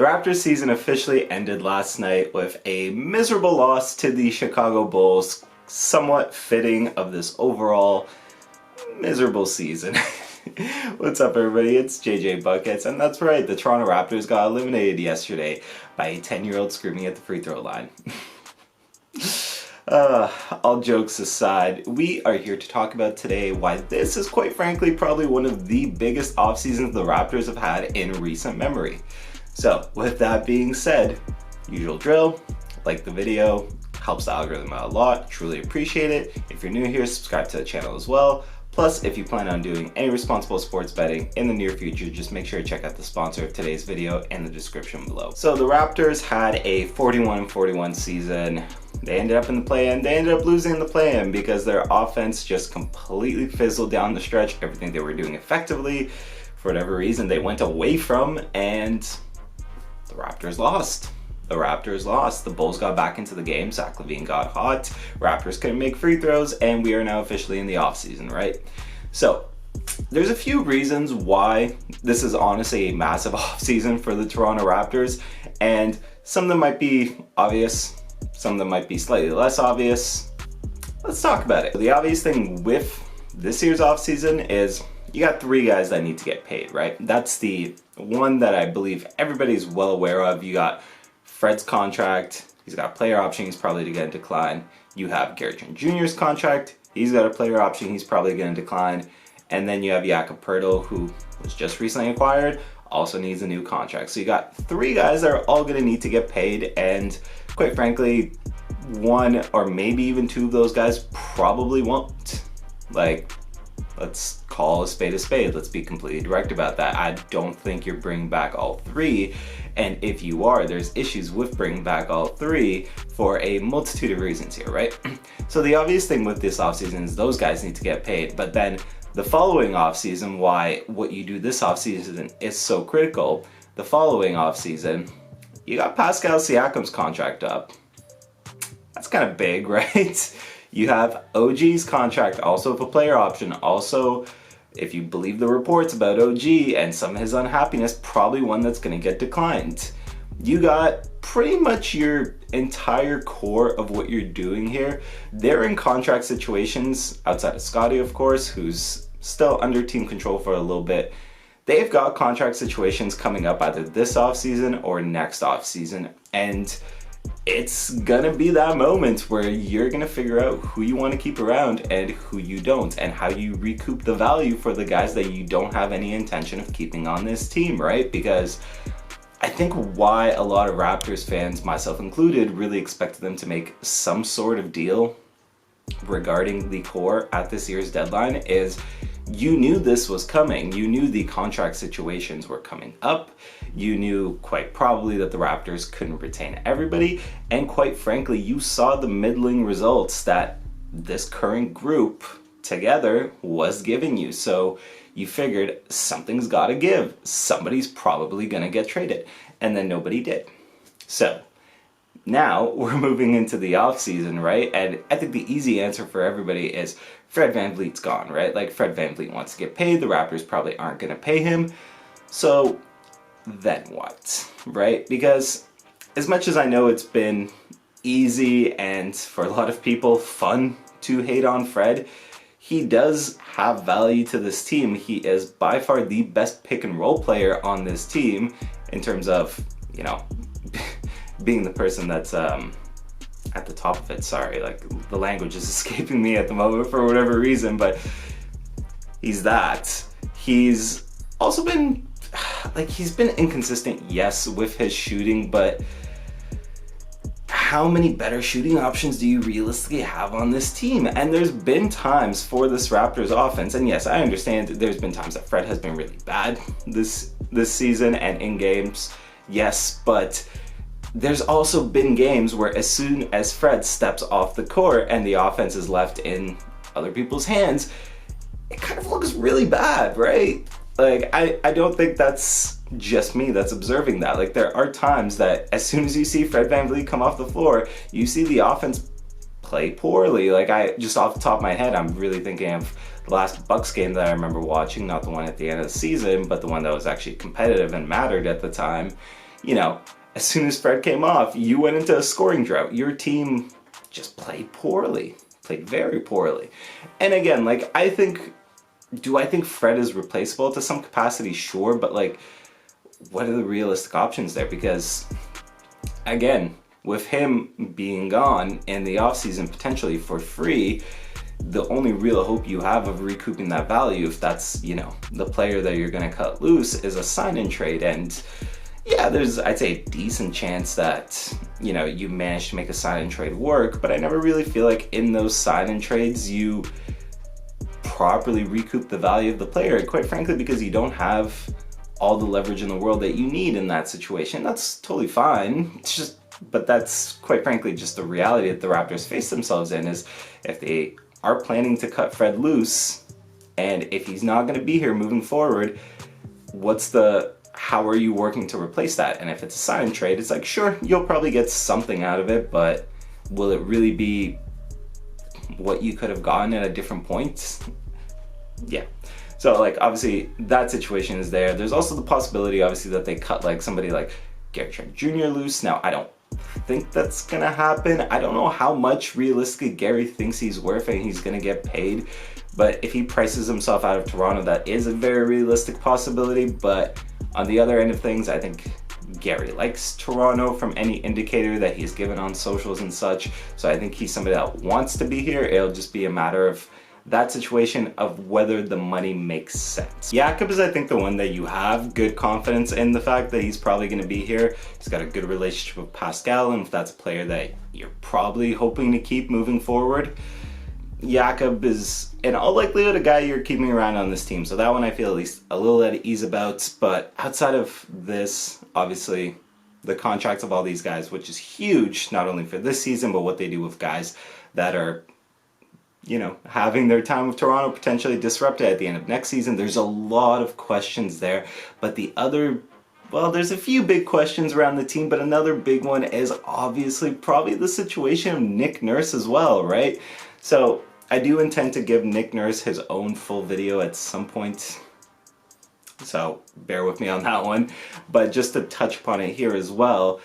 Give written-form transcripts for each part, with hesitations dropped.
The Raptors season officially ended last night with a miserable loss to the Chicago Bulls, somewhat fitting of this overall miserable season. What's up, everybody? It's JJ Buckets, and that's right, the Toronto Raptors got eliminated yesterday by a 10-year-old screaming at the free throw line. All jokes aside, we are here to talk about today why this is quite frankly probably one of the biggest off seasons the Raptors have had in recent memory. So with that being said, usual drill, like the video, helps the algorithm out a lot, truly appreciate it. If you're new here, subscribe to the channel as well. Plus, if you plan on doing any responsible sports betting in the near future, just make sure to check out the sponsor of today's video in the description below. So the Raptors had a 41-41 season. They ended up in the play-in. They ended up losing the play-in because their offense just completely fizzled down the stretch. Everything they were doing effectively, for whatever reason, they went away from, and the Raptors lost. The Raptors lost. The Bulls got back into the game. Zach LaVine got hot. Raptors couldn't make free throws, and we are now officially in the offseason, right? So there's a few reasons why this is honestly a massive offseason for the Toronto Raptors, and some of them might be obvious, some of them might be slightly less obvious. Let's talk about it. The obvious thing with this year's offseason is you got three guys that need to get paid, right? That's the one that I believe everybody's well aware of. You got Fred's contract, he's got a player option, he's probably going to decline. You have Gary Trent Jr.'s contract, he's got a player option, he's probably going to decline. And then you have Jakob Poeltl, who was just recently acquired, also needs a new contract. So you got three guys that are all going to need to get paid, and quite frankly, one or maybe even two of those guys probably won't. Like, let's call a spade a spade. Let's be completely direct about that. I don't think you're bringing back all three. And if you are, there's issues with bringing back all three for a multitude of reasons here, right? So the obvious thing with this offseason is those guys need to get paid. But then the following offseason, why what you do this offseason is so critical, the following offseason, you got Pascal Siakam's contract up. That's kind of big, right? You have OG's contract also with a player option. Also, if you believe the reports about OG and some of his unhappiness, probably one that's going to get declined. You got pretty much your entire core of what you're doing here. They're in contract situations, outside of Scotty, of course, who's still under team control for a little bit. They've got contract situations coming up either this offseason or next offseason, and it's gonna be that moment where you're gonna figure out who you want to keep around and who you don't, and how you recoup the value for the guys that you don't have any intention of keeping on this team, right? Because I think why a lot of Raptors fans, myself included, really expected them to make some sort of deal regarding the core at this year's deadline is you knew this was coming. You knew the contract situations were coming up. You knew quite probably that the Raptors couldn't retain everybody. And quite frankly, you saw the middling results that this current group together was giving you. So you figured something's got to give. Somebody's probably going to get traded. And then nobody did. So now we're moving into the offseason, right? And I think the easy answer for everybody is Fred VanVleet's gone, right? Like, Fred VanVleet wants to get paid. The Raptors probably aren't going to pay him. So then what, right? Because as much as I know it's been easy and for a lot of people fun to hate on Fred, he does have value to this team. He is by far the best pick and roll player on this team in terms of, you know, being the person that's at the top of it. Sorry, like, the language is escaping me at the moment for whatever reason, but he's that. He's also been, like, he's been inconsistent, yes, with his shooting, but how many better shooting options do you realistically have on this team? And there's been times for this Raptors offense, and yes, I understand there's been times that Fred has been really bad this season and in games, yes, but there's also been games where as soon as Fred steps off the court and the offense is left in other people's hands, it kind of looks really bad, right? Like, I don't think that's just me that's observing that. Like, there are times that as soon as you see Fred VanVleet come off the floor, you see the offense play poorly. Like, I just off the top of my head, I'm really thinking of the last Bucks game that I remember watching, not the one at the end of the season, but the one that was actually competitive and mattered at the time. you know, as soon as Fred came off, you went into a scoring drought. Your team just played poorly, played very poorly. And again, like, do I think Fred is replaceable to some capacity? Sure, but like, what are the realistic options there? Because again, with him being gone in the offseason potentially for free, the only real hope you have of recouping that value, if that's, you know, the player that you're going to cut loose, is a sign-in trade. And yeah, there's, I'd say, a decent chance that, you know, you manage to make a sign-in trade work, but I never really feel like in those sign-in trades you properly recoup the value of the player, quite frankly, because you don't have all the leverage in the world that you need in that situation. That's totally fine. It's just, but that's quite frankly just the reality that the Raptors face themselves in, is if they are planning to cut Fred loose, and if he's not going to be here moving forward, how are you working to replace that? And if it's a sign and trade, it's like, sure, you'll probably get something out of it, but will it really be what you could have gotten at a different point? Yeah. So like, obviously that situation is there. There's also the possibility, obviously, that they cut like somebody like Gary Trent Jr. loose. Now, I don't think that's gonna happen. I don't know how much realistically Gary thinks he's worth and he's gonna get paid, but if he prices himself out of Toronto, that is a very realistic possibility. But on the other end of things, I think Gary likes Toronto from any indicator that he's given on socials and such. So I think he's somebody that wants to be here. It'll just be a matter of that situation of whether the money makes sense. Jakob is, I think, the one that you have good confidence in the fact that he's probably going to be here. He's got a good relationship with Pascal, and if that's a player that you're probably hoping to keep moving forward, Jakob is in all likelihood a guy you're keeping around on this team. So that one I feel at least a little at ease about. But outside of this, obviously, the contracts of all these guys, which is huge, not only for this season, but what they do with guys that are, you know, having their time with Toronto potentially disrupted at the end of next season. There's a lot of questions there. But there's a few big questions around the team, but another big one is obviously probably the situation of Nick Nurse as well, right? So I do intend to give Nick Nurse his own full video at some point, so bear with me on that one. But just to touch upon it here as well,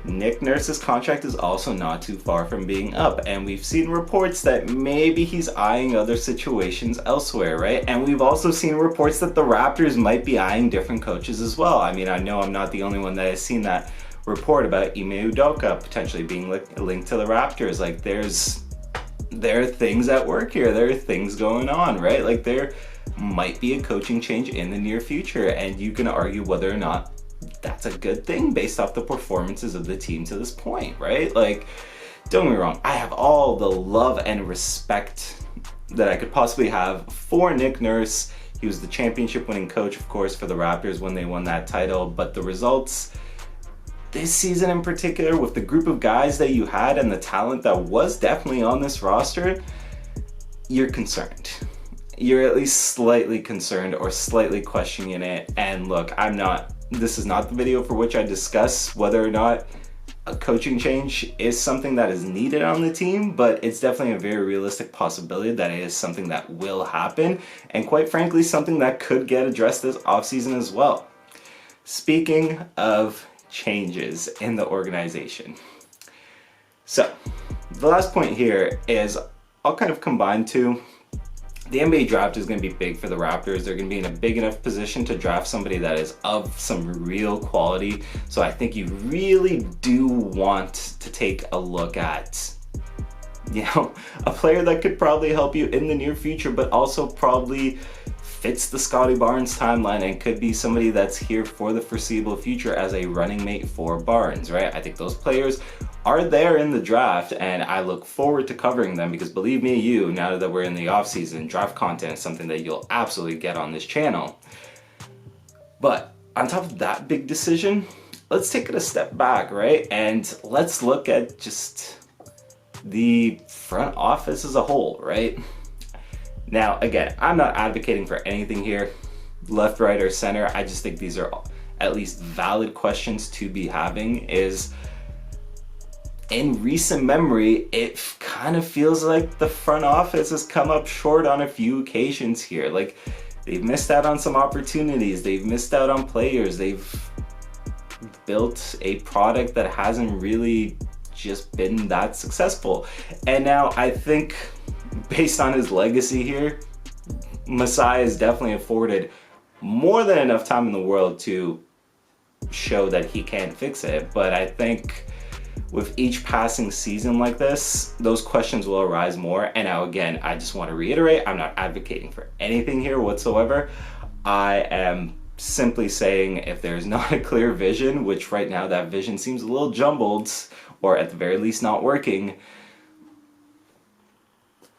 Nick Nurse's contract is also not too far from being up, and we've seen reports that maybe he's eyeing other situations elsewhere, right? And we've also seen reports that the Raptors might be eyeing different coaches as well. I mean, I know I'm not the only one that has seen that report about Ime Udoka potentially being linked to the Raptors. Like, there are things at work here. There are things going on, right? Like, there might be a coaching change in the near future, and you can argue whether or not that's a good thing based off the performances of the team to this point, right? Like, don't get me wrong, I have all the love and respect that I could possibly have for Nick Nurse. He was the championship winning coach, of course, for the Raptors when they won that title, but the results this season in particular, with the group of guys that you had and the talent that was definitely on this roster, you're concerned. You're at least slightly concerned or slightly questioning it. And look, this is not the video for which I discuss whether or not a coaching change is something that is needed on the team, but it's definitely a very realistic possibility that it is something that will happen, and quite frankly, something that could get addressed this offseason as well. Speaking of changes in the organization. So, the last point here is I'll kind of combine two. The NBA draft is going to be big for the Raptors. They're going to be in a big enough position to draft somebody that is of some real quality. So I think you really do want to take a look at, you know, a player that could probably help you in the near future, but also probably fits the Scottie Barnes timeline and could be somebody that's here for the foreseeable future as a running mate for Barnes, right? I think those players are there in the draft, and I look forward to covering them because, believe me, now that we're in the offseason, draft content is something that you'll absolutely get on this channel. But on top of that big decision, let's take it a step back, right? And let's look at just the front office as a whole, right? Now, again, I'm not advocating for anything here, left, right, or center. I just think these are at least valid questions to be having. Is in recent memory, it kind of feels like the front office has come up short on a few occasions here. Like, they've missed out on some opportunities. They've missed out on players. They've built a product that hasn't really just been that successful. And now I think based on his legacy here, Masai is definitely afforded more than enough time in the world to show that he can fix it. But I think with each passing season like this, those questions will arise more. And now again, I just want to reiterate, I'm not advocating for anything here whatsoever. I am simply saying if there's not a clear vision, which right now that vision seems a little jumbled, or at the very least not working,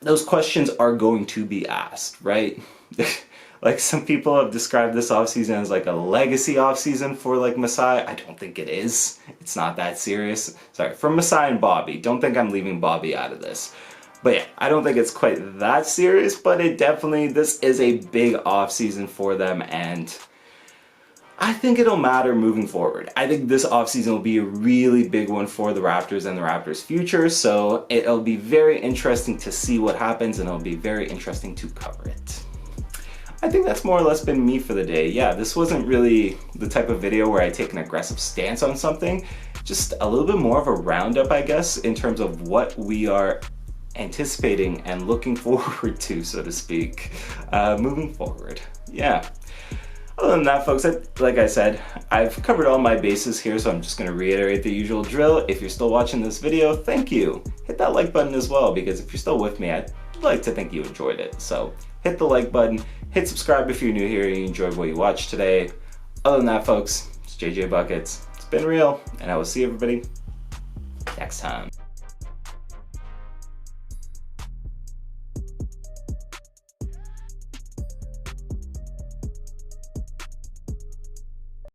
those questions are going to be asked, right? Like some people have described this offseason as like a legacy offseason for like Masai. I don't think it is. It's not that serious. Sorry, for Masai and Bobby. Don't think I'm leaving Bobby out of this. But yeah, I don't think it's quite that serious, but it definitely, this is a big offseason for them, and I think it'll matter moving forward. I think this offseason will be a really big one for the Raptors and the Raptors' future, so it'll be very interesting to see what happens, and it'll be very interesting to cover it. I think that's more or less been me for the day. Yeah, this wasn't really the type of video where I take an aggressive stance on something, just a little bit more of a roundup, I guess, in terms of what we are anticipating and looking forward to, so to speak, moving forward. Yeah. Other than that, folks, like I said, I've covered all my bases here, so I'm just going to reiterate the usual drill. If you're still watching this video, thank you. Hit that like button as well, because if you're still with me, I'd like to think you enjoyed it. So hit the like button, hit subscribe if you're new here and you enjoyed what you watched today. Other than that, folks, it's JJ Buckets. It's been real, and I will see everybody next time.